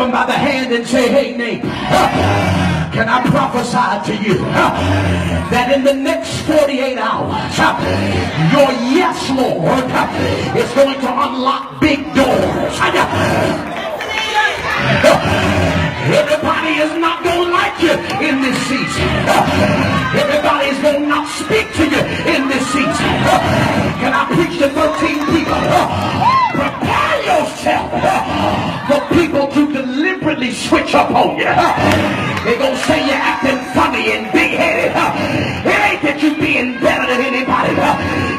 them by the hand and say, hey, neighbor, can I prophesy to you that in the next 48 hours, your yes, Lord, is going to unlock big doors. Everybody is not going to like you in this season. Everybody is going to not speak to you in this season. Can I preach to 13 people? Prepare yourself for people to deliberately switch up on you. They're going to say you're acting funny and big-headed. It ain't that you being better than anybody.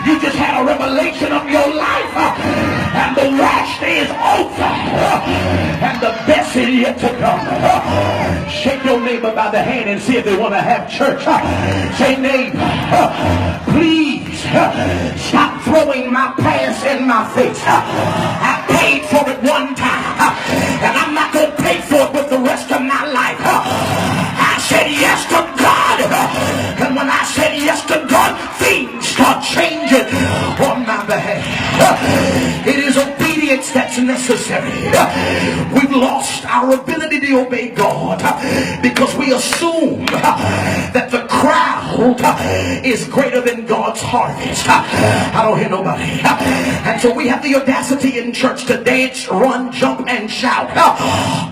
You just had a revelation of your life, and the worst is over, and the best is yet to come. Shake your neighbor by the hand and see if they want to have church. Say, neighbor, please stop throwing my past in my face. I paid for it one time, and I'm not going to pay for it with the rest of my life. I said yes to God, and when I said yes to God, things start changing on my behalf. It is obedience that's necessary. We've lost our ability to obey God because we assume that the crowd is greater than God's harvest. I don't hear nobody. And so we have the audacity in church to dance, run, jump, and shout,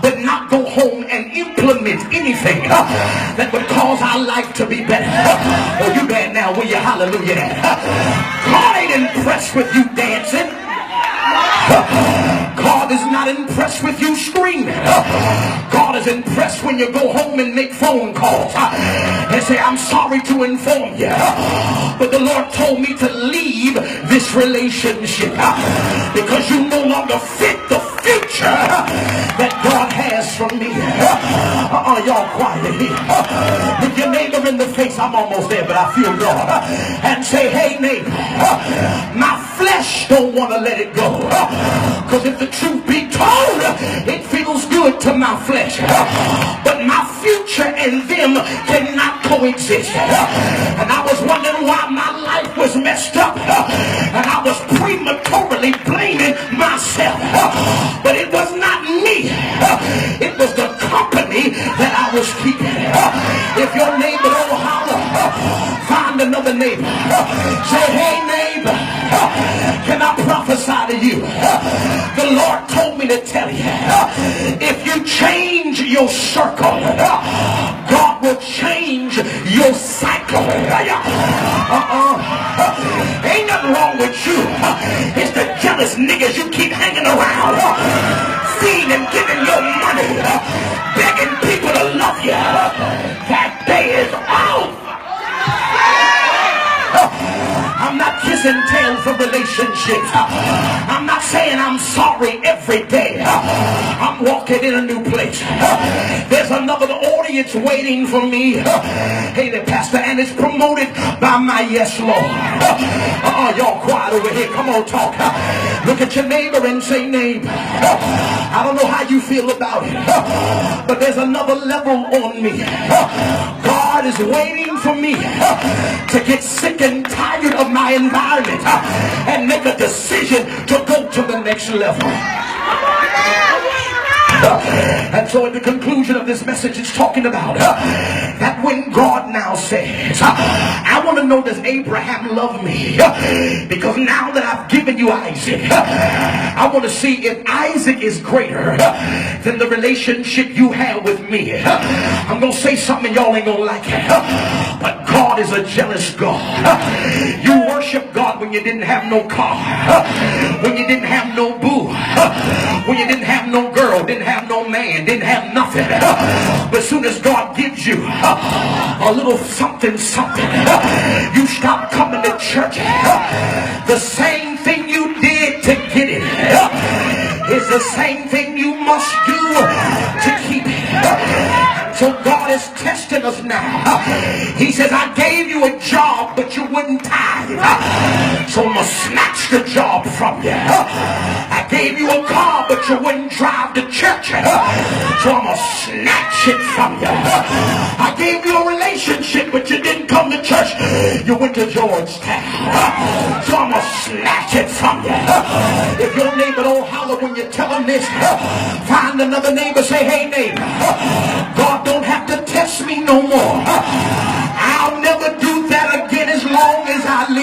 but not go home and implement anything that would cause our life to be better. Oh, you bad now, will you hallelujah that? God ain't impressed with you dancing. God is not impressed with you screaming. God is impressed when you go home and make phone calls and say, I'm sorry to inform you, but the Lord told me to leave this relationship because you no longer fit the future that God has for me. Y'all quiet here. Look your neighbor in the face. I'm almost there, but I feel God. And say, hey neighbor, my flesh don't want to let it go. Because if the truth be told, it feels good to my flesh. But my future and them cannot coexist. And I was wondering why my life was messed up. And I was prematurely blaming myself. But it was not me. It was the company that I was keeping. If your neighbor don't holler, find another neighbor. Say, hey neighbor, can I prophesy to you? The Lord told me to tell you, if you change your circle, God will change your cycle. Ain't nothing wrong with you. It's the jealous niggas you keep hanging around, feeding and giving your money, begging people to love you. That day is out. I'm not kissing tails of relationships. I'm not saying I'm sorry every day. I'm walking in a new place. There's another audience waiting for me. Hey there, Pastor, and it's promoted by my yes, Lord. Y'all quiet over here. Come on, talk. Look at your neighbor and say, neighbor, I don't know how you feel about it, but there's another level on me. God is waiting for me to get sick and tired of my environment and make a decision to go to the next level. And so at the conclusion of this message, it's talking about that when God now says, I want to know, does Abraham love me? Because now that I've given you Isaac, I want to see if Isaac is greater than the relationship you have with me. I'm going to say something y'all ain't going to like it, but God is a jealous God. You worship God when you didn't have no car, when you didn't have no boo, when you didn't have no girl, didn't have no man, didn't have nothing. But as soon as God gives you a little something, you stop coming to church. The same thing you did to get it is the same thing you must do to keep it. So God is testing us now. He says, I gave you a job, but you wouldn't tithe. So I'm going to snatch the job from you. I gave you a car, but you wouldn't drive to church. So I'm going to snatch it from you. I gave you a relationship, but you didn't come to church. You went to Georgetown. So I'm going to snatch it from you. If your neighbor don't holler when you tell them this, find another neighbor, say, hey neighbor, God don't have to test me no more.